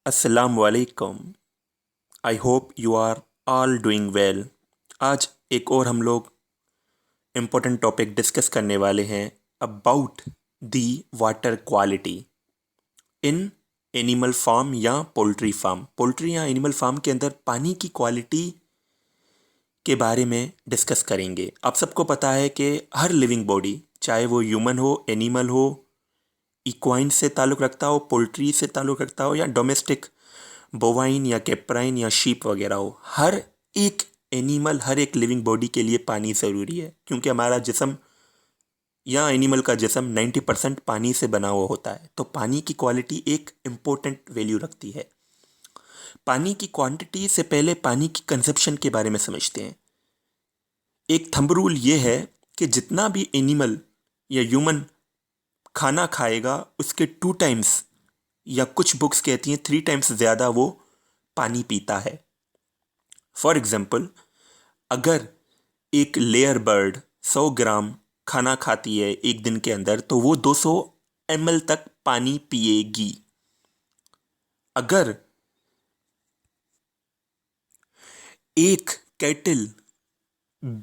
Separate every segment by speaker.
Speaker 1: अस्सलाम वालेकुम। I hope you are all doing well. आज एक और हम लोग इम्पोर्टेंट टॉपिक डिस्कस करने वाले हैं about the water quality in animal farm या पोल्ट्री फार्म। पोल्ट्री या एनिमल फार्म के अंदर पानी की क्वालिटी के बारे में डिस्कस करेंगे। आप सबको पता है कि हर लिविंग बॉडी, चाहे वो ह्यूमन हो, एनिमल हो, इक्वाइन से ताल्लुक़ रखता हो, पोल्ट्री से ताल्लुक़ रखता हो, या डोमेस्टिक बोवाइन या कैप्राइन या शीप वगैरह हो, हर एक एनिमल, हर एक लिविंग बॉडी के लिए पानी ज़रूरी है, क्योंकि हमारा जिस्म या एनिमल का जिस्म 90% पानी से बना हुआ होता है। तो पानी की क्वालिटी एक इम्पोर्टेंट वैल्यू रखती है। पानी की क्वांटिटी से पहले पानी की कंजप्शन के बारे में समझते हैं। एक थंब रूल ये है कि जितना भी एनिमल या ह्यूमन खाना खाएगा उसके 2 टाइम्स, या कुछ बुक्स कहती हैं 3 टाइम्स ज़्यादा वो पानी पीता है। फॉर एग्जाम्पल, अगर एक लेयर बर्ड 100 ग्राम खाना खाती है एक दिन के अंदर, तो वो 200 ml तक पानी पिएगी। अगर एक कैटल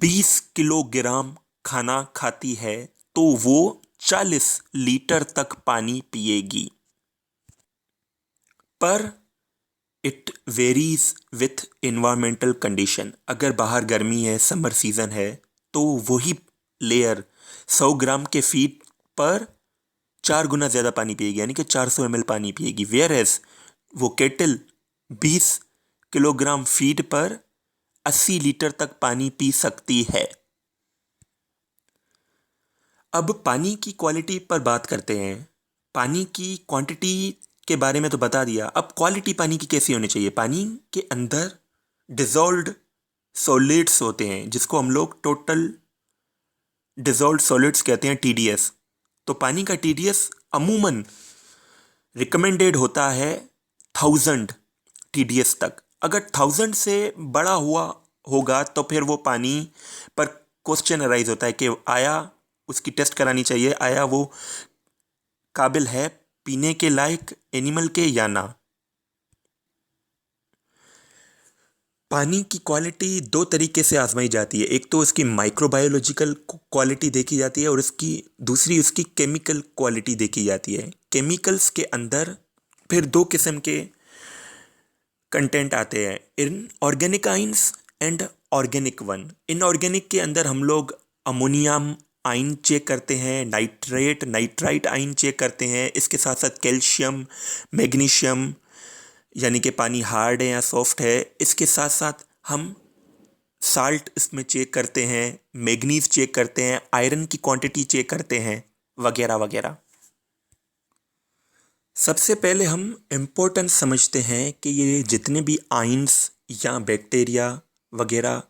Speaker 1: 20 किलोग्राम खाना खाती है तो वो 40 लीटर तक पानी पिएगी। पर it varies with environmental condition. अगर बाहर गर्मी है, समर सीजन है, तो वही लेयर 100 ग्राम के फीड पर 4 गुना ज़्यादा पानी पिएगी, यानी कि 400 ml पानी पिएगी। वेयर एज वो केटल 20 किलोग्राम फीड पर 80 लीटर तक पानी पी सकती है। अब पानी की क्वालिटी पर बात करते हैं। पानी की क्वांटिटी के बारे में तो बता दिया, अब क्वालिटी पानी की कैसी होनी चाहिए। पानी के अंदर डिजॉल्व्ड सॉलिड्स होते हैं, जिसको हम लोग टोटल डिजॉल्व्ड सॉलिड्स कहते हैं, TDS। तो पानी का TDS अमूमन रिकमेंडेड होता है 1000 TDS तक। अगर 1000 से बड़ा हुआ होगा तो फिर वो पानी पर क्वेश्चन अराइज होता है कि आया उसकी टेस्ट करानी चाहिए, आया वो काबिल है पीने के लायक एनिमल के या ना। पानी की क्वालिटी 2 तरीके से आजमाई जाती है। एक तो उसकी माइक्रोबायोलॉजिकल क्वालिटी देखी जाती है, और दूसरी उसकी केमिकल क्वालिटी देखी जाती है। केमिकल्स के अंदर फिर 2 किस्म के कंटेंट आते हैं, inorganic ions and organic one. Inorganic के अंदर हम लोग अमोनियम आयन चेक करते हैं, नाइट्राइट आयन चेक करते हैं, इसके साथ साथ कैल्शियम, मैग्नीशियम, यानी कि पानी हार्ड है या सॉफ्ट है। इसके साथ साथ हम साल्ट इसमें चेक करते हैं, मैग्नीज चेक करते हैं, आयरन की क्वांटिटी चेक करते हैं, वगैरह वगैरह। सबसे पहले हम इम्पोर्टेंस समझते हैं कि ये जितने भी आइंस या बैक्टीरिया वगैरह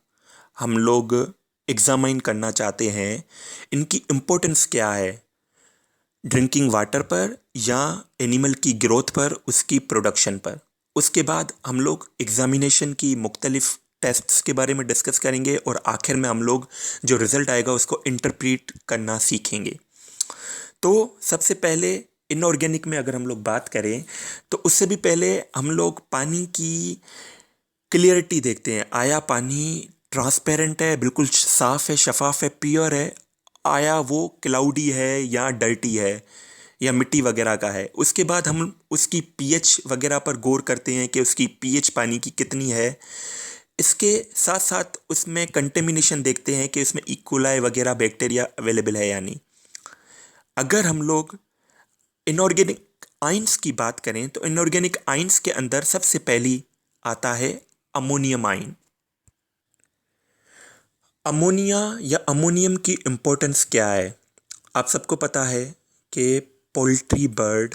Speaker 1: हम लोग एग्जामाइन करना चाहते हैं, इनकी इम्पोर्टेंस क्या है ड्रिंकिंग वाटर पर या एनिमल की ग्रोथ पर, उसकी प्रोडक्शन पर। उसके बाद हम लोग एग्जामिनेशन की मुख्तलिफ टेस्ट्स के बारे में डिस्कस करेंगे, और आखिर में हम लोग जो रिज़ल्ट आएगा उसको इंटरप्रीट करना सीखेंगे। तो सबसे पहले इनऑर्गेनिक में अगर हम लोग बात करें, तो उससे भी पहले हम लोग पानी की क्लियरिटी देखते हैं। आया पानी ट्रांसपेरेंट है, बिल्कुल साफ़ है, शफाफ है, प्योर है, आया वो क्लाउडी है या डर्टी है या मिट्टी वगैरह का है। उसके बाद हम उसकी पीएच वगैरह पर गौर करते हैं कि उसकी पीएच पानी की कितनी है। इसके साथ साथ उसमें कंटेमिनेशन देखते हैं कि उसमें इकोलाई वगैरह बैक्टीरिया अवेलेबल है या नहीं। अगर हम लोग इनऑर्गेनिक आइंस की बात करें, तो इनऑर्गेनिक आइंस के अंदर सबसे पहली आता है अमोनियम आयन। अमोनिया या अमोनियम की इम्पोर्टेंस क्या है? आप सबको पता है कि पोल्ट्री बर्ड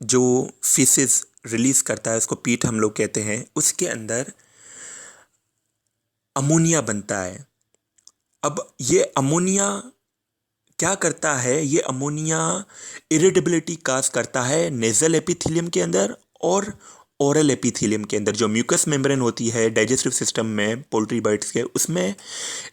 Speaker 1: जो फीसेस रिलीज करता है, उसको पीट हम लोग कहते हैं, उसके अंदर अमोनिया बनता है। अब ये अमोनिया क्या करता है? ये अमोनिया इरिटेबिलिटी काज करता है नेजल एपिथेलियम के अंदर और ओरल एपिथेलियम के अंदर। जो म्यूकस मेम्ब्रेन होती है डाइजेस्टिव सिस्टम में पोल्ट्री बर्ड्स के, उसमें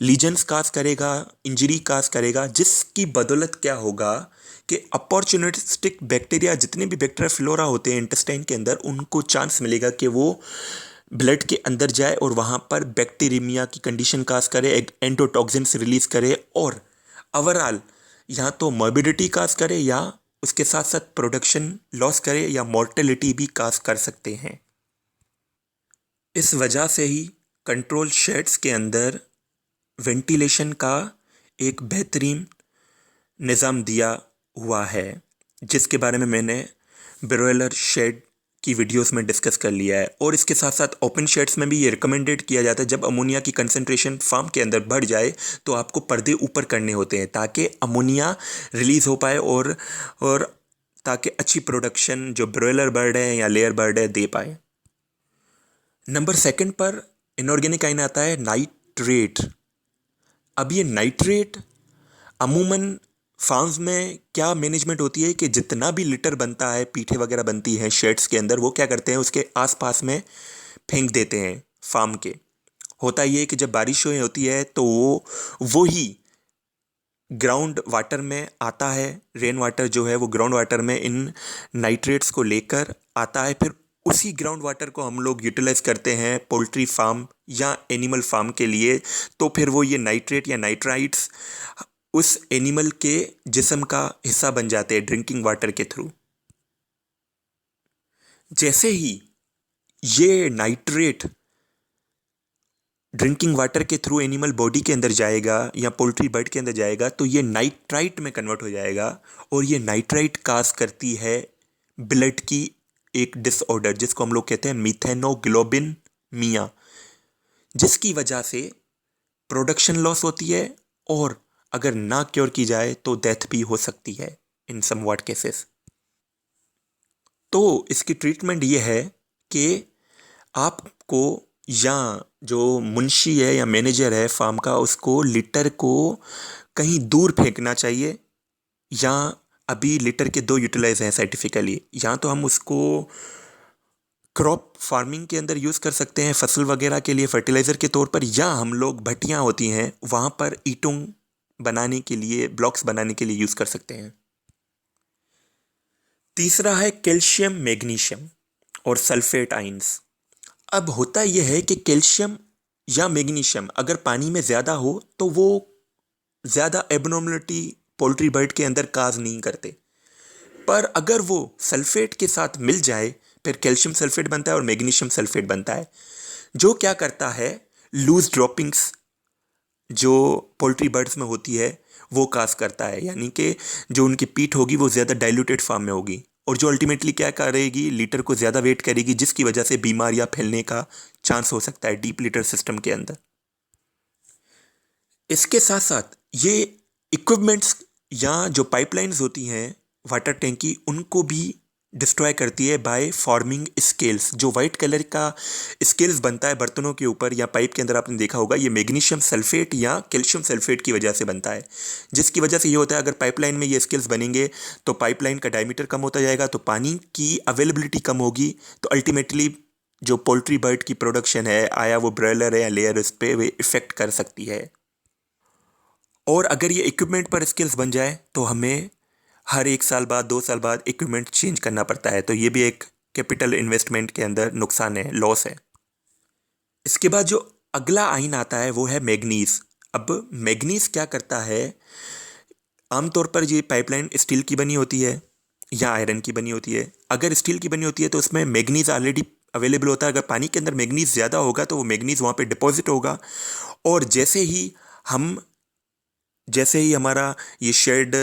Speaker 1: लीजन्स काज करेगा, इंजरी काज करेगा, जिसकी बदौलत क्या होगा कि अपॉर्चुनिस्टिक बैक्टीरिया, जितने भी बैक्टीरिया फ्लोरा होते हैं इंटेस्टाइन के अंदर, उनको चांस मिलेगा कि वो ब्लड के अंदर जाए और वहाँ पर बैक्टीरियमिया की कंडीशन काज करे, एंडोटॉक्सिन्स रिलीज करे और ओवरऑल या तो मॉर्बिडिटी काज करे या उसके साथ साथ प्रोडक्शन लॉस करे या मॉर्टेलिटी भी काज कर सकते हैं। इस वजह से ही कंट्रोल शेड्स के अंदर वेंटिलेशन का एक बेहतरीन निज़ाम दिया हुआ है, जिसके बारे में मैंने ब्रोयलर शेड की वीडियोस में डिस्कस कर लिया है। और इसके साथ साथ ओपन शेड्स में भी ये रिकमेंडेड किया जाता है, जब अमोनिया की कंसंट्रेशन फार्म के अंदर बढ़ जाए तो आपको पर्दे ऊपर करने होते हैं ताकि अमोनिया रिलीज हो पाए और ताकि अच्छी प्रोडक्शन जो ब्रोयलर बर्ड है या लेयर बर्ड है दे पाए। नंबर सेकंड पर इनऑर्गेनिक आयन आता है नाइट्रेट। अब ये नाइट्रेट अमूमन फार्म्स में क्या मैनेजमेंट होती है कि जितना भी लिटर बनता है, पीठे वगैरह बनती हैं शेड्स के अंदर, वो क्या करते हैं उसके आसपास में फेंक देते हैं फार्म के। होता ये है कि जब बारिश होती है तो वो ही ग्राउंड वाटर में आता है, रेन वाटर जो है वो ग्राउंड वाटर में इन नाइट्रेट्स को लेकर आता है, फिर उसी ग्राउंड वाटर को हम लोग यूटिलाइज करते हैं पोल्ट्री फार्म या एनिमल फार्म के लिए। तो फिर वो ये नाइट्रेट या नाइट्राइट्स उस एनिमल के जिस्म का हिस्सा बन जाते हैं ड्रिंकिंग वाटर के थ्रू। जैसे ही ये नाइट्रेट ड्रिंकिंग वाटर के थ्रू एनिमल बॉडी के अंदर जाएगा या पोल्ट्री बर्ड के अंदर जाएगा तो ये नाइट्राइट में कन्वर्ट हो जाएगा और ये नाइट्राइट काज करती है ब्लड की एक डिसऑर्डर, जिसको हम लोग कहते हैं मीथेनोग्लोबिनमिया, जिसकी वजह से प्रोडक्शन लॉस होती है और अगर ना क्योर की जाए तो डेथ भी हो सकती है इन समवॉट केसेस। तो इसकी ट्रीटमेंट ये है कि आपको या जो मुंशी है या मैनेजर है फार्म का, उसको लिटर को कहीं दूर फेंकना चाहिए, या अभी लिटर के दो यूटिलाइज हैं साइंटिफिकली, या तो हम उसको क्रॉप फार्मिंग के अंदर यूज़ कर सकते हैं फसल वगैरह के लिए फर्टिलाइज़र के तौर पर, या हम लोग भट्टियाँ होती हैं वहाँ पर ईंटों बनाने के लिए, ब्लॉक्स बनाने के लिए यूज़ कर सकते हैं। तीसरा है कैल्शियम, मैग्नीशियम और सल्फेट आयंस। अब होता यह है कि कैल्शियम या मैग्नीशियम अगर पानी में ज़्यादा हो तो वो ज़्यादा एबनॉर्मलिटी पोल्ट्री बर्ड के अंदर काज नहीं करते, पर अगर वो सल्फेट के साथ मिल जाए फिर कैल्शियम सल्फेट बनता है और मैग्नीशियम सल्फेट बनता है, जो क्या करता है लूज ड्रॉपिंग्स जो पोल्ट्री बर्ड्स में होती है वो काज करता है, यानी कि जो उनकी पीठ होगी वो ज़्यादा डाइल्यूटेड फॉर्म में होगी और जो अल्टीमेटली क्या करेगी, लीटर को ज़्यादा वेट करेगी, जिसकी वजह से बीमारियां फैलने का चांस हो सकता है डीप लीटर सिस्टम के अंदर। इसके साथ साथ ये इक्विपमेंट्स या जो पाइपलाइंस होती हैं वाटर टैंक की, उनको भी डिस्ट्रॉय करती है बाय फॉर्मिंग स्केल्स। जो वाइट कलर का स्केल्स बनता है बर्तनों के ऊपर या पाइप के अंदर, आपने देखा होगा, ये मैग्नीशियम सल्फेट या कैल्शियम सल्फेट की वजह से बनता है, जिसकी वजह से ये होता है अगर पाइपलाइन में ये स्केल्स बनेंगे तो पाइपलाइन का डायमीटर कम होता जाएगा, तो पानी की अवेलेबिलिटी कम होगी, तो अल्टीमेटली जो पोल्ट्री बर्ड की प्रोडक्शन है, आया वो ब्रॉयलर है या लेयर, उस पर वे इफेक्ट कर सकती है। और अगर ये इक्विपमेंट पर स्किल्स बन जाए तो हमें हर 1 साल बाद 2 साल बाद इक्विपमेंट चेंज करना पड़ता है, तो ये भी एक कैपिटल इन्वेस्टमेंट के अंदर नुकसान है, लॉस है। इसके बाद जो अगला आयन आता है वो है मैग्नीज। अब मैग्नीज क्या करता है, आमतौर पर ये पाइपलाइन स्टील की बनी होती है या आयरन की बनी होती है। अगर स्टील की बनी होती है तो उसमें मैग्नीज ऑलरेडी अवेलेबल होता है, अगर पानी के अंदर मैग्नीज ज़्यादा होगा तो वो मैग्नीज वहाँ पे डिपॉजिट होगा, और जैसे ही हमारा ये शेड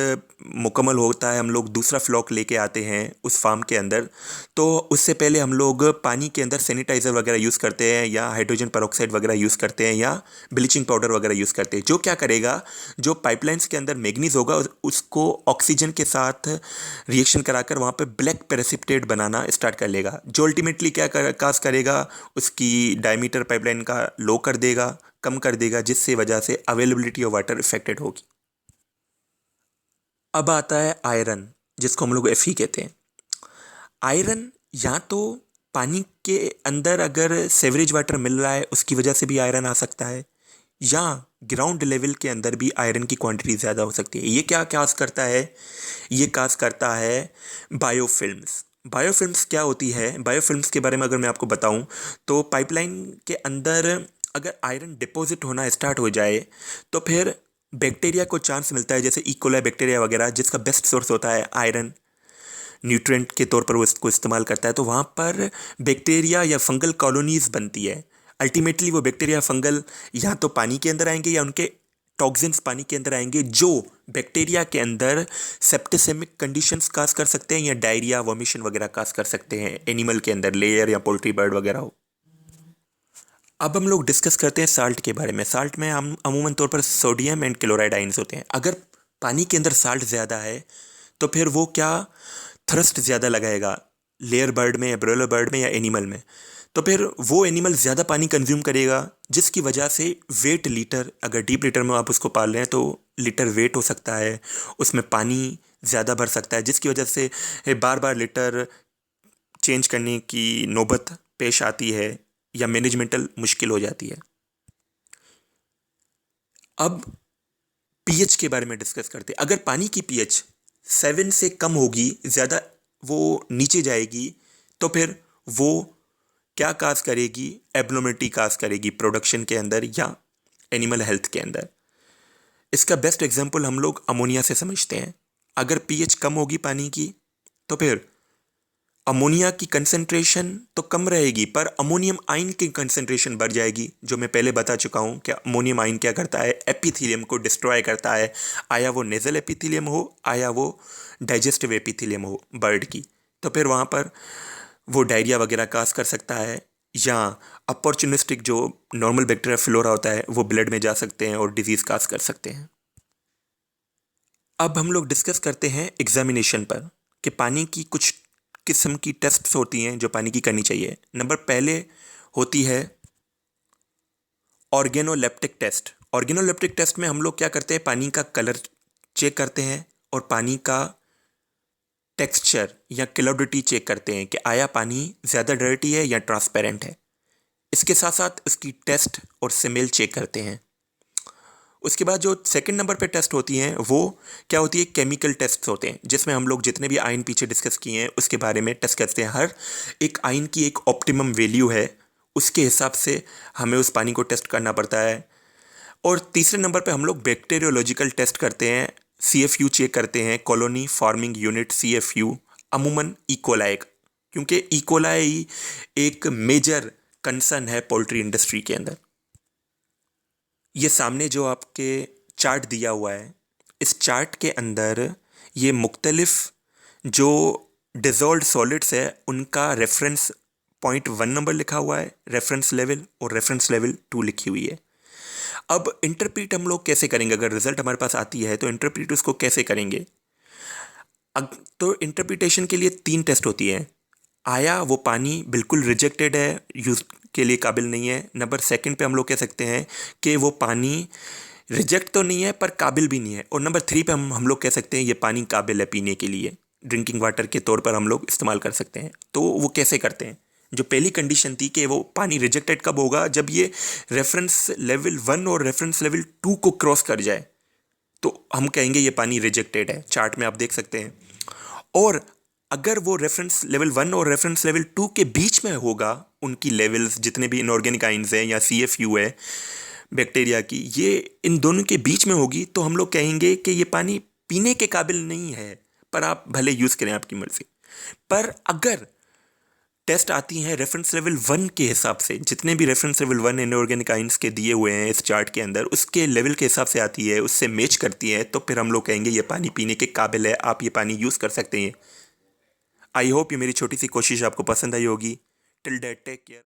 Speaker 1: मुकम्मल होता है, हम लोग दूसरा फ्लॉक लेके आते हैं उस फार्म के अंदर, तो उससे पहले हम लोग पानी के अंदर सैनिटाइज़र वगैरह यूज़ करते हैं या हाइड्रोजन पेरोक्साइड वगैरह यूज़ करते हैं या ब्लीचिंग पाउडर वगैरह यूज़ करते हैं, जो क्या करेगा, जो पाइपलाइंस के अंदर मैग्नीज होगा उसको ऑक्सीजन के साथ रिएक्शन कराकर वहाँ पर ब्लैक प्रेसिपिटेट बनाना स्टार्ट कर लेगा, जो अल्टीमेटली क्या काज करेगा, उसकी डायमीटर पाइपलाइन का लो कर देगा, कम कर देगा, जिससे वजह से अवेलेबिलिटी ऑफ वाटर इफेक्टेड होगी। अब आता है आयरन, जिसको हम लोग Fe कहते हैं। आयरन या तो पानी के अंदर अगर सेवरेज वाटर मिल रहा है उसकी वजह से भी आयरन आ सकता है, या ग्राउंड लेवल के अंदर भी आयरन की क्वांटिटी ज़्यादा हो सकती है। ये क्या काज करता है? ये काज करता है बायोफिल्म्स। बायोफिल्म्स क्या होती है? बायोफिल्म्स के बारे में अगर मैं आपको बताऊं तो पाइपलाइन के अंदर अगर आयरन डिपॉजिट होना स्टार्ट हो जाए तो फिर बैक्टीरिया को चांस मिलता है, जैसे इकोलाई बैक्टीरिया वगैरह जिसका बेस्ट सोर्स होता है आयरन न्यूट्रिएंट के तौर पर वो इसको इस्तेमाल करता है, तो वहाँ पर बैक्टीरिया या फंगल कॉलोनीज बनती है। अल्टीमेटली वो बैक्टीरिया फंगल या तो पानी के अंदर आएंगे या उनके टॉक्सिन्स पानी के अंदर आएंगे, जो बैक्टीरिया के अंदर सेप्टिसेमिक कंडीशंस काज कर सकते हैं या डायरिया वॉमिशन वगैरह काज कर सकते हैं एनिमल के अंदर, लेयर या पोल्ट्री बर्ड वगैरह हो। अब हम लोग डिस्कस करते हैं साल्ट के बारे में। साल्ट में हम अमूमन तौर पर सोडियम एंड क्लोराइड आइंस होते हैं। अगर पानी के अंदर साल्ट ज़्यादा है तो फिर वो क्या थ्रस्ट ज़्यादा लगाएगा लेयर बर्ड में या ब्रोइलर बर्ड में या एनिमल में, तो फिर वो एनिमल ज़्यादा पानी कंज्यूम करेगा, जिसकी वजह से वेट लीटर, अगर डीप लीटर में आप उसको पाल रहे हैं तो लीटर वेट हो सकता है, उसमें पानी ज़्यादा भर सकता है, जिसकी वजह से बार बार लीटर चेंज करने की नौबत पेश आती है या मैनेजमेंटल मुश्किल हो जाती है। अब पीएच के बारे में डिस्कस करते हैं। अगर पानी की पीएच 7 से कम होगी, ज़्यादा वो नीचे जाएगी, तो फिर वो क्या काज करेगी? एब्नॉर्मलिटी काज करेगी प्रोडक्शन के अंदर या एनिमल हेल्थ के अंदर। इसका बेस्ट एग्जांपल हम लोग अमोनिया से समझते हैं। अगर पीएच कम होगी पानी की तो फिर अमोनिया की कंसंट्रेशन तो कम रहेगी पर अमोनियम आयन की कंसंट्रेशन बढ़ जाएगी, जो मैं पहले बता चुका हूँ कि अमोनियम आयन क्या करता है? एपिथेलियम को डिस्ट्रॉय करता है, आया वो नेजल एपिथेलियम हो आया वो डाइजेस्टिव एपिथेलियम हो बर्ड की, तो फिर वहाँ पर वो डायरिया वगैरह काज कर सकता है, या अपॉर्चुनिस्टिक जो नॉर्मल बैक्टीरिया फ्लोरा होता है वो ब्लड में जा सकते हैं और डिजीज काज कर सकते हैं। अब हम लोग डिस्कस करते हैं एग्जामिनेशन पर कि पानी की कुछ किस्म की टेस्ट्स होती हैं जो पानी की करनी चाहिए। नंबर पहले होती है ऑर्गेनोलेप्टिक टेस्ट। ऑर्गेनोलेप्टिक टेस्ट में हम लोग क्या करते हैं? पानी का कलर चेक करते हैं और पानी का टेक्सचर या क्लॉडिटी चेक करते हैं कि आया पानी ज़्यादा डर्टी है या ट्रांसपेरेंट है। इसके साथ साथ इसकी टेस्ट और स्मेल चेक करते हैं। उसके बाद जो सेकंड नंबर पे टेस्ट होती हैं वो क्या होती है? केमिकल टेस्ट होते हैं, जिसमें हम लोग जितने भी आयन पीछे डिस्कस किए हैं उसके बारे में टेस्ट करते हैं। हर एक आयन की एक ऑप्टिमम वैल्यू है, उसके हिसाब से हमें उस पानी को टेस्ट करना पड़ता है। और तीसरे नंबर पे हम लोग बैक्टीरियोलॉजिकल टेस्ट करते हैं, CFU चेक करते हैं, कॉलोनी फार्मिंग यूनिट CFU, अमूमन इकोलाई, क्योंकि इकोलाई एक मेजर कंसर्न है पोल्ट्री इंडस्ट्री के अंदर। ये सामने जो आपके चार्ट दिया हुआ है, इस चार्ट के अंदर ये मुख्तलिफ जो डिज़ोल्व्ड सॉलिड्स है उनका रेफरेंस पॉइंट 1 नंबर लिखा हुआ है, रेफरेंस लेवल और रेफरेंस लेवल 2 लिखी हुई है। अब इंटरप्रीट हम लोग कैसे करेंगे? अगर रिजल्ट हमारे पास आती है तो इंटरप्रीट उसको कैसे करेंगे? तो इंटरप्रिटेशन के लिए 3 टेस्ट होती है। आया वो पानी बिल्कुल रिजेक्टेड है, यूज़ के लिए काबिल नहीं है। नंबर सेकंड पे हम लोग कह सकते हैं कि वो पानी रिजेक्ट तो नहीं है पर काबिल भी नहीं है। और नंबर 3 पे हम लोग कह सकते हैं ये पानी काबिल है पीने के लिए, ड्रिंकिंग वाटर के तौर पर हम लोग इस्तेमाल कर सकते हैं। तो वो कैसे करते हैं? जो पहली कंडीशन थी कि वो पानी रिजेक्टेड कब होगा? जब ये रेफरेंस लेवल 1 और रेफरेंस लेवल 2 को क्रॉस कर जाए तो हम कहेंगे ये पानी रिजेक्टेड है। चार्ट में आप देख सकते हैं। और अगर वो रेफरेंस लेवल 1 और रेफरेंस लेवल 2 के बीच में होगा, उनकी लेवल्स जितने भी इनऑर्गेनिक आइंस हैं या CFU है बैक्टीरिया की, ये इन दोनों के बीच में होगी, तो हम लोग कहेंगे कि ये पानी पीने के काबिल नहीं है, पर आप भले यूज़ करें आपकी मर्जी। पर अगर टेस्ट आती हैं रेफरेंस लेवल 1 के हिसाब से, जितने भी रेफरेंस लेवल 1 इनऑर्गेनिक आइंस के दिए हुए हैं इस चार्ट के अंदर, उसके लेवल के हिसाब से आती है, उससे मैच करती है, तो फिर हम लोग कहेंगे ये पानी पीने के काबिल है, आप ये पानी यूज़ कर सकते हैं। आई होप ये मेरी छोटी सी कोशिश आपको पसंद आई होगी। Till that take care.